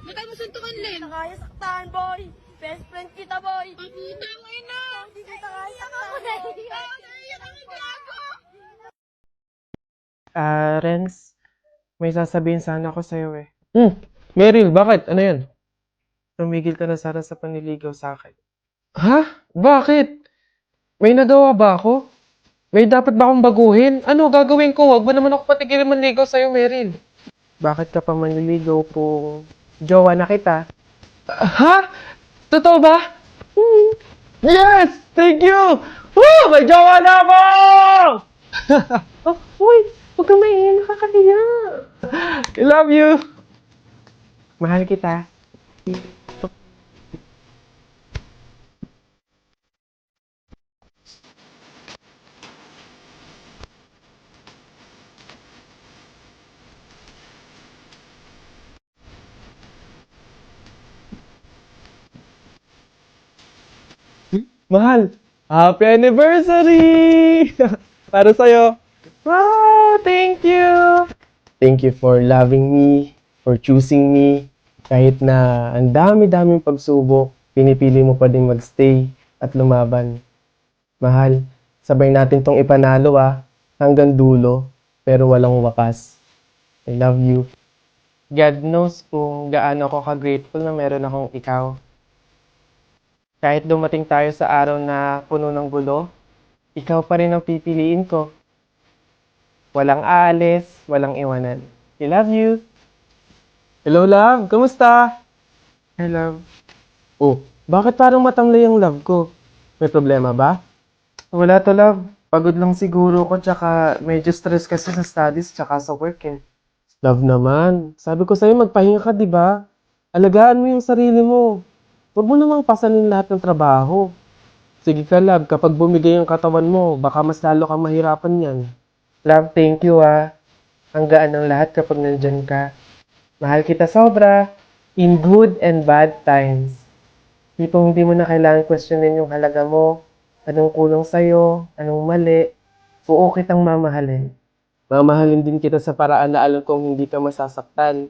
Ba't tayo masuntukan, Len? Kaya saktan, boy. Best friend kita, boy. Ang putang ina! Hindi kita kaya saktan, Naiyak ang gago! Renz, may sasabihin sana ako sa'yo eh. Meryl, bakit? Ano yan? Tumigil ka na sana sa panliligaw sa akin. Ha? Bakit? May nagawa ba ako? May dapat ba akong baguhin? Ano gagawin ko? Huwag mo naman ako patigilin manligaw sa'yo, Meryl. Bakit ka pa manliligaw kung jowa na kita? Ha? Totoo ba? Yes! Thank you! Woo! May jowa na ako! Uy! Huwag kang maingin, nakakahiya. I love you! Mahal kita. Mahal! Happy anniversary! Para sa'yo. Wow! Thank you! Thank you for loving me, for choosing me. Kahit na ang dami-daming pagsubok, pinipili mo pa din magstay at lumaban. Mahal, sabay natin tong ipanalo hanggang dulo, pero walang wakas. I love you. God knows kung gaano ako ka-grateful na meron akong ikaw. Kahit dumating tayo sa araw na puno ng gulo, ikaw pa rin ang pipiliin ko. Walang aalis, walang iwanan. I love you. Hello, love. Kamusta? I love. Oh, bakit parang matamlay yung love ko? May problema ba? Wala to, love. Pagod lang siguro ko, tsaka medyo stress kasi sa studies, tsaka sa work eh. Love naman. Sabi ko sa'yo, magpahinga ka, di ba? Alagaan mo yung sarili mo. Huwag mo namang pasanin lahat ng trabaho. Sige ka, love. Kapag bumigay ang katawan mo, baka mas lalo kang mahirapan yan. Love, thank you Ang gaan ng lahat kapag nandyan ka. Mahal kita sobra. In good and bad times. Tipong hindi mo na kailangan questionin yung halaga mo. Anong kulang sa'yo, anong mali. Buo kitang mamahalin. Mamahalin din kita sa paraan na alam kong hindi ka masasaktan.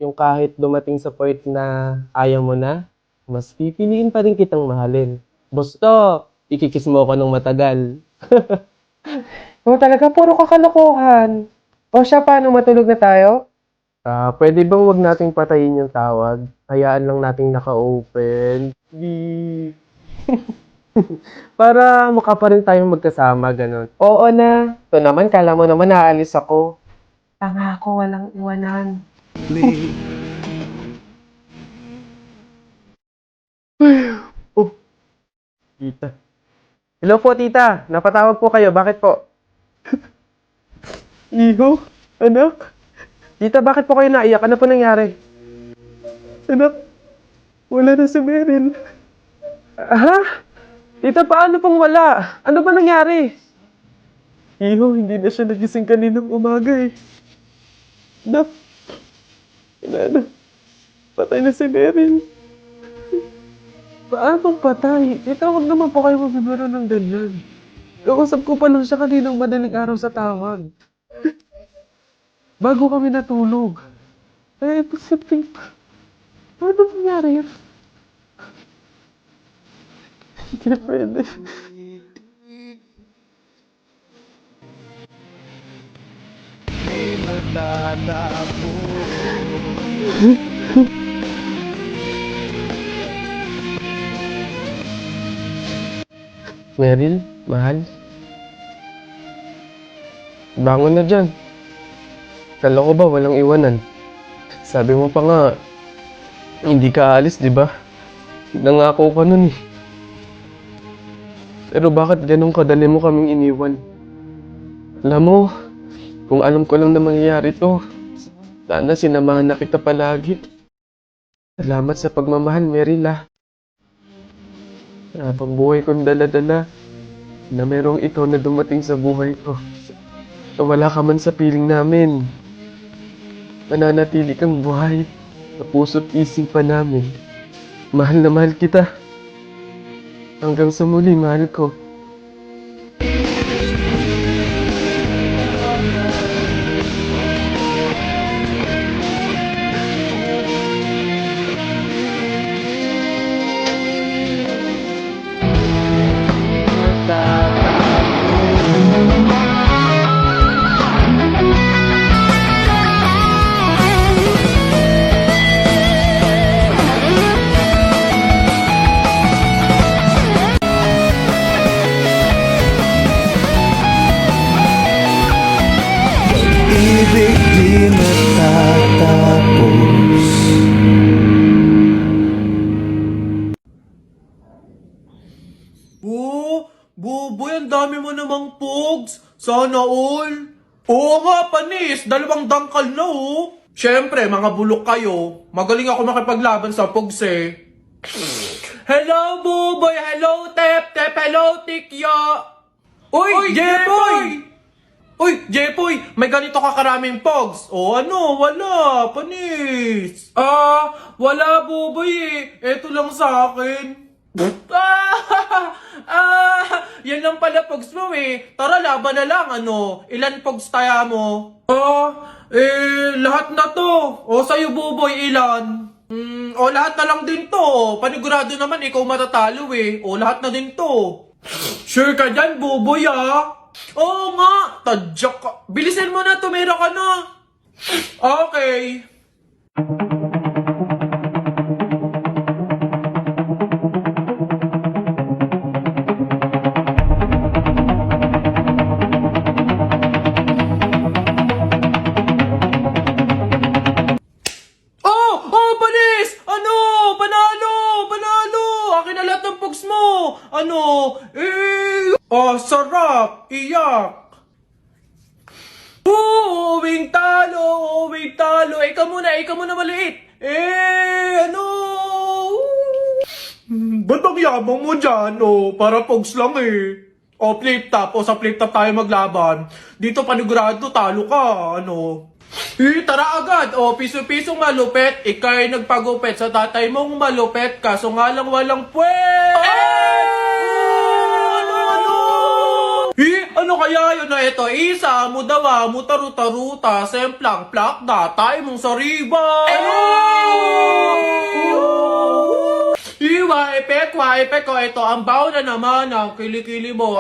Yung kahit dumating sa point na ayaw mo na, mas pipiliin pa rin kitang mahalin. Basta, ikikis mo ako ng matagal. Oo talaga, puro kakalokohan. O siya, paano matulog na tayo? Pwede bang wag nating patayin yung tawag? Hayaan lang nating naka-open. Para mukha pa rin tayong magkasama, ganun. Oo na. Ito naman, kala mo naman naalis ako. Tanga ako, walang iwanan. Oh, tita. Hello po, tita. Napatawag po kayo. Bakit po? Iho, anak. Tita, bakit po kayo naiyak? Ano po nangyari? Anak, wala na si Meryl. Ha? Tita, paano pong wala? Ano ba nangyari? Iho, hindi na siya nagising kaninang umaga eh. Anak, wala na. Patay na si Meryl. Paano patay? Tita, huwag naman po kayo magbibiro ng ganyan. Kausap ko pa lang siya kaninang madaling araw sa tawag. Bago kami natulog. Eh, posibleng... Ano nangyari yan? Hindi na pwede. Meryl, mahal. Bangon na dyan. Kala ko ba walang iwanan? Sabi mo pa nga, hindi ka alis, di ba? Nangako ka nun eh. Pero bakit ganun kadali mo kaming iniwan? Alam mo, kung alam ko lang na mangyayari to, sana sinamahan na kita palagi. Salamat sa pagmamahal, Meryl Habang buhay kong dala-dala, na merong ikaw na dumating sa buhay ko. Na wala ka man sa piling namin. Mananatili kang buhay sa puso't isipan namin. Mahal na mahal kita. Hanggang sa muli, mahal ko. Sana all. Oo nga, panis. 2 dangkal na oh. Siyempre, mga bulok kayo. Magaling ako makipaglaban sa pugs eh. Hello, Buboy! Hello, Tep! Tep! Hello, Tikya! Uy, Jepoy! Uy, Jepoy! May ganito ka karaming pogs. O ano? Wala. Panis. Wala, Buboy eh. Eto lang sa akin. Yan lang pala pogs mo eh. Tara, laban na lang, ano? Ilan pogs taya mo? Lahat na to. O, sa'yo, Buboy, ilan? Lahat na lang din to. Panigurado naman, ikaw matatalo eh. O, lahat na din to. Sure ka dyan, Buboy ah? Oo nga, tadyak ka. Bilisan mo na, tumira ka na. Okay. Panis! Ano? Panalo! Akin na lahat ng pugs mo! Ano? Sarap! Iyak! Uwing talo! Ikaw muna maliit! Ano? Ba't ang yabang mo dyan? Para pugs lang eh. Flip top. Sa flip top tayo maglaban. Dito panigurado, talo ka. Ano? Tara agad! Piso-pisong malupet. Ika'y nagpagupet sa tatay mong malupet. Kaso nga lang walang puwet! Ano kaya yun na ito? Isa, mudawa, mutaruta-ruta, semplang, plakda, tayo mong sariba! Waipek ko ito, ang baw na naman ng kilikili mo,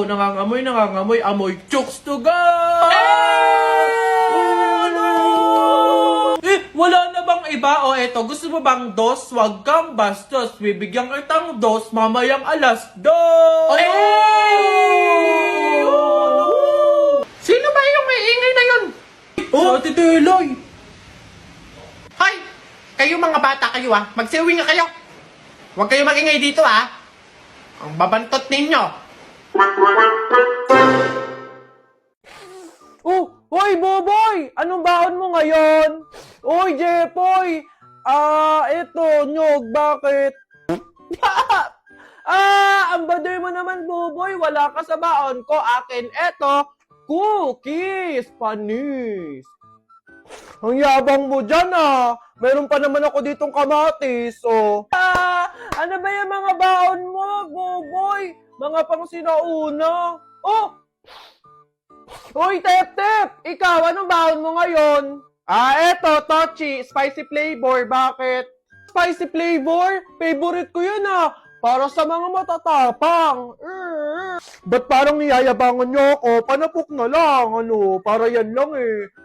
nangangamoy, amoy chooks to go! Wala na bang iba? Eto, gusto mo bang dos? Wag kang bastos, bibigyan kitang dos, mamayang 2:00. Sino ba yung may ingay na yun? Ate Teloy! Hoy! Kayo mga bata kayo magsiuwi nga kayo. Huwag kayo magingay dito Ang babantot ninyo. Hoy, Boboy! Anong baon mo ngayon? Hoy, Jepoy! Eto, nyog, bakit? Ang bader mo naman, Boboy. Wala ka sa baon ko. Akin, eto, cookies, panis. Ang yabang mo dyan, Meron pa naman ako ditong kamatis, Ano ba yung mga baon mo, Boboy? Mga pang sinauna. Hoy, Tep! Ikaw, anong baon mo ngayon? Eto, Tochi, spicy flavor. Bakit? Spicy flavor? Favorite ko yun, Para sa mga matatapang. Ba't parang niyayabangan nyo ako? Panapok na lang, Para yan lang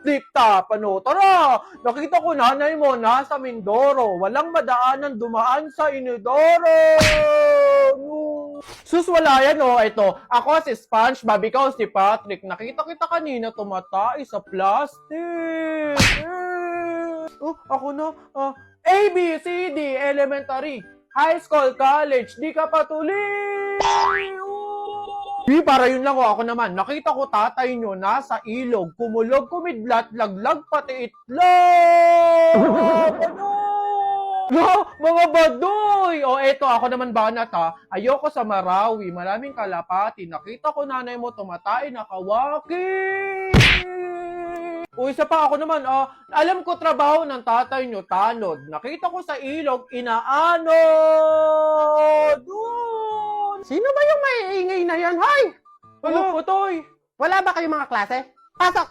Flip top, Tara! Nakita ko nanay mo nasa Mindoro. Walang madaanan dumaan sa Inodoro. Sus, wala yan, Ito, ako si SpongeBob, ikaw si Patrick. Nakita kita kanina tumatay sa plastic. Ako na. A, B, C, D, elementary. High school, college, di ka patuloy! Para yun lang ako naman. Nakita ko tatay nyo nasa ilog, kumulog, kumidlat, laglag, pati itlog! Mga badoy! Eto, ako naman banat Ayoko sa Marawi, maraming kalapati. Nakita ko nanay mo tumatay, nakawaki! Isa pa ako naman, alam ko trabaho ng tatay nyo, tanod. Nakita ko sa ilog, inaanod! Sino ba yung maiingay na yan? Hoy! Putoy! Wala ba kayong mga klase? Pasok!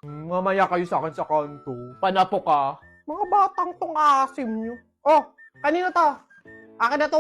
Mamaya kayo sa akin sa kanto. Panapo ka. Mga batang tong asim nyo. Kanino to? Akin na to